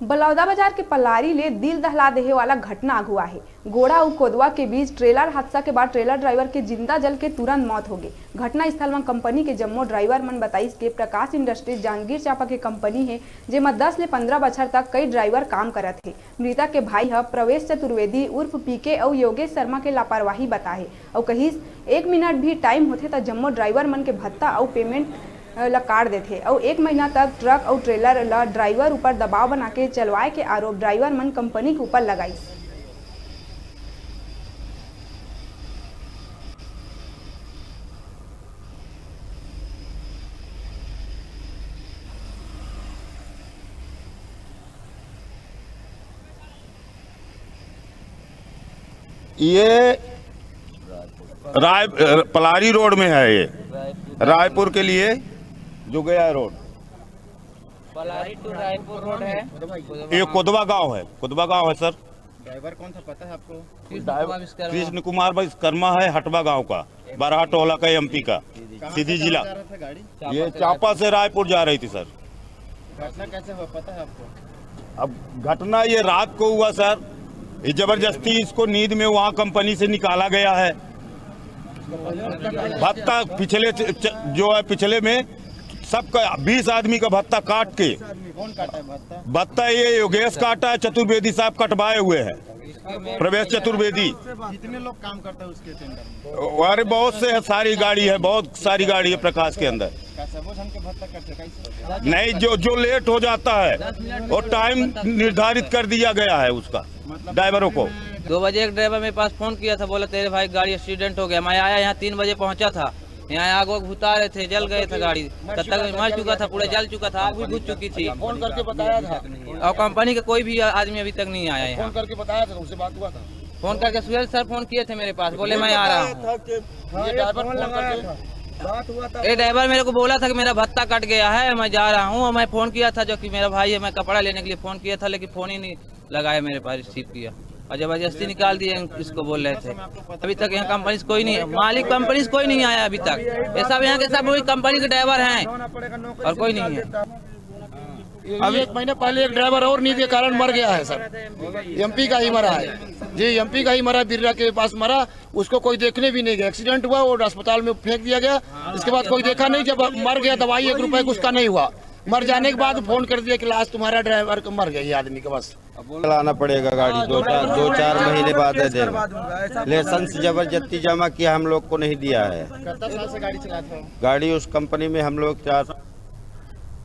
बलौदा बाजार के पलारी ले दिल दहला देहे वाला घटना हुआ है। गोड़ा और कोदवा के बीच ट्रेलर हादसा के बाद ट्रेलर ड्राइवर के जिंदा जल के तुरंत मौत हो गई। घटना स्थल में कंपनी के जम्मो ड्राइवर मन बताइस के प्रकाश इंडस्ट्रीज जांजगीर चांपा के कंपनी है, जेमा 10 से 15 बछर तक कई ड्राइवर काम करत थे। मृतक के भाई है प्रवेश चतुर्वेदी उर्फ पीके और योगेश शर्मा के लापरवाही बताए और कहिस 1 मिनट भी टाइम होते तो जम्मो ड्राइवर मन के भत्ता और पेमेंट ला काट देते और 1 महीना तक ट्रक और ट्रेलर ला ड्राइवर ऊपर दबाव बना के चलवाए के आरोप ड्राइवर मन कंपनी के ऊपर लगाई। ये पलारी रोड में है, ये रायपुर के लिए जो गया road, Palari to Raipur road है। ये कोदवा गांव है सर। ड्राइवर कौन सा पता है आपको? कृष्ण कुमार विश्वकर्मा है, हटवा गांव का, बारहा टोला का, एमपी का, सीधी जिला। ये चांपा से रायपुर जा रही थी सर। घटना कैसे हुआ पता है आपको? अब घटना ये रात को हुआ सर। ये जबरदस्ती इसको नींद में वहाँ कंपनी से निकाला गया है। भत्ता पिछले में सबका 20 आदमी का भत्ता काट के, कौन काटा है भत्ता? भत्ता ये योगेश काटा है, चतुर्वेदी साहब कटवाए हुए हैं, प्रवेश चतुर्वेदी। कितने लोग काम करते हैं उसके टेंडर में? अरे बहुत से है, सारी गाड़ी है, बहुत सारी गाड़ी है प्रकाश के अंदर। के भत्ता करते कैसे? नहीं, जो लेट हो जाता है और टाइम निर्धारित कर दिया गया है उसका ड्राइवरों को। 2 बजे एक ड्राइवर मेरे पास फोन किया था, बोला तेरे भाई गाड़ी एक्सीडेंट हो गया। मैं आया यहाँ 3 बजे पहुँचा था। यहाँ आग वाग भुता रहे थे, जल गए थे गाड़ी, तब तक मर चुका था, पूरा जल चुका था, आग भी बुझ चुकी थी। फोन करके बताया था और कंपनी का कोई भी आदमी अभी तक नहीं आया यहाँ। फोन करके बताया था, उससे बात हुआ था? फोन करके सुहेल सर फोन किए थे मेरे पास, बोले मैं आ रहा हूँ। ये ड्राइवर फोन करके बात हुआ था? ये ड्राइवर मेरे को बोला था कि मेरा भत्ता कट गया है, मैं जा रहा हूँ। और मैं फोन किया था, जो कि मेरा भाई है, मैं कपड़ा लेने के लिए फोन किया था, लेकिन फोन ही नहीं लगाया मेरे पास, रिसीव किया और जबरदस्ती निकाल दिए। इसको बोल रहे थे। अभी तक यहाँ कंपनी से कोई नहीं है, मालिक कंपनी से कोई नहीं आया अभी तक। ये सब यहाँ के सब वही कंपनी के ड्राइवर हैं और कोई नहीं है। अभी 1 महीने पहले एक ड्राइवर और नींद के कारण मर गया है सर। एमपी का ही मरा है जी, एमपी का ही मरा, बिर्रा के पास मरा। उसको कोई देखने भी नहीं गया, एक्सीडेंट हुआ और अस्पताल में फेंक दिया गया। इसके बाद कोई देखा नहीं, जब मर गया दवाई 1 रुपए का उसका नहीं हुआ। मर जाने के बाद फोन कर दिया कि लास्ट तुम्हारा ड्राइवर को मर गया, ये आदमी का बस चलाना पड़ेगा गाड़ी। 2-4 महीने बाद है देगा। लाइसेंस जबरदस्ती जमा किया, हम लोग को नहीं दिया है। कितना साल से गाड़ी चलाते हो? गाड़ी उस कंपनी में हम लोग 4